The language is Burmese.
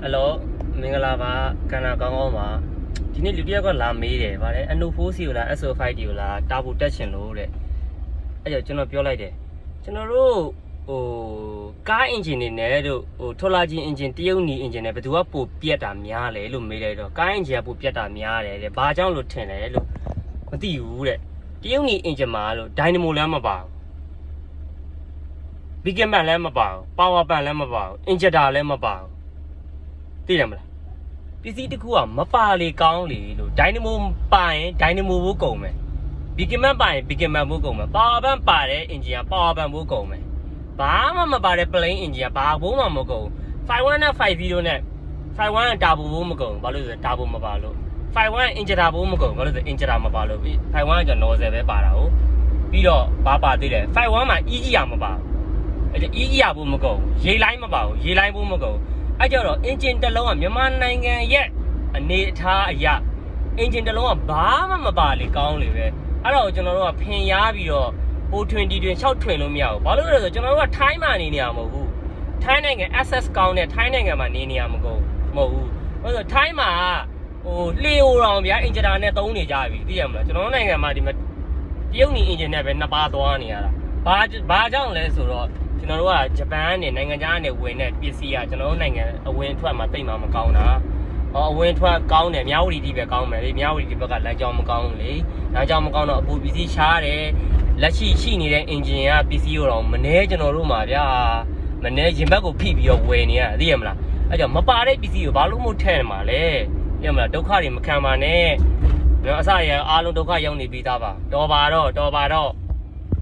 Hello, Mingalava, Kanagama. Didn't you ever la made it? But I know for you, SO5 you la, double touching load. I just don't feel like it. General, oh, car engine in there, oh, Tolaji engine, the only engine, but to up Pieta Miale, illuminated, car engine put Pieta Miale, the Bajan Lieutenant. What do you read? The only engine malo, dynamo lamaba. Big man lamaba, power band lamaba, engine lamaba. သိတယ်မလားပစ္စည်းတစ်ခုကမပါလေကောင်းလေလို့ဒိုင်နမိုပိုင်ဒိုင်နမိုဘူးကုန်မယ်ဘီကမန်ပိုင်ဘီကမန်ဘူးကုန်မယ်ပါဝါဘန်ပါတဲ့အင်ဂျင်ကပါဝါဘန်ဘူးကုန်မယ်ဘာမှမပါတဲ့ plain အင်ဂျင်ကဘာဘူးမှမကုန်51နဲ့50နဲ့51ကတာဘူးမကုန်ဘာလို့လဲတာဘူးမပါလို့51အင်ဂျင်တာဘူးမကုန်ဘာလို့လဲအင်ဂျင်တာမပါလို့51ကကျွန်တော်90ပဲပါတာဟုတ်ပြီးတော့ဘာပါသေးတယ်51မှာ EG ရမပါအဲ့ EG ရဘူးမကုန်ရေလိုင်းမပါဘူးရေလိုင်းဘူးမကုန်အဲ့ကြတော့ engine တစ်လုံးကမြန်မာနိုင်ငံရဲ့အနေအထားအရာ engine တစ်လုံးကဘာမှမပါလေကောင်းလေပဲအဲ့တော့ကျွန်တော်တို့ကဖင်ရားပြီးတော့ O20 တွင်6ထွင်လို့မရဘူးဘာလို့လဲဆိုတော့ကျွန်တော်တို့ကထိုင်းမှာနေနေရမဟုတ်ဘူးထိုင်းနိုင်ငံ access ကောင်းတဲ့ထိုင်းနိုင်ငံမှာနေနေရမဟုတ်ဘူးဘာလို့ထိုင်းမှာဟိုလျှိုတော်ဗျာ engine နဲ့သုံးနေကြပြီသိရမလားကျွန်တော်တို့နိုင်ငံမှာဒီမှာတရုတ်နီ engine နဲ့ပဲနှစ်ပါးသွားနေရတာဘာကြောင့်လဲဆိုတော့ကျွန်တော်တို့ကဂျပန်နဲ့နိုင်ငံခြားနဲ့ဝင်တဲ့ပစ္စည်းကကျွန်တော်တို့နိုင်ငံအဝင်ထွက်မှာတိတ်မှမကောင်းတာအဝင်ထွက်ကောင်းတယ်မြဝတီဒီပဲကောင်းမယ်လေမြဝတီဒီဘက်ကလမ်းကြောင်းမကောင်းဘူးလေလမ်းကြောင်းမကောင်းတော့အပူပစ္စည်းရှားတယ်လက်ရှိနေတဲ့ engine ကပစ္စည်းတော့မနှဲကျွန်တော်တို့မှာဗျာမနှဲရင်ဘက်ကိုဖိပြီးတော့ဝယ်နေရသိရမလားအဲ့ကြောင့်မပါတဲ့ပစ္စည်းကိုဘာလို့မို့ထဲနေမှာလဲသိရမလားဒုက္ခတွေမခံပါနဲ့အစရအားလုံးဒုက္ခရောက်နေပြီးသားပါတော်ပါတော့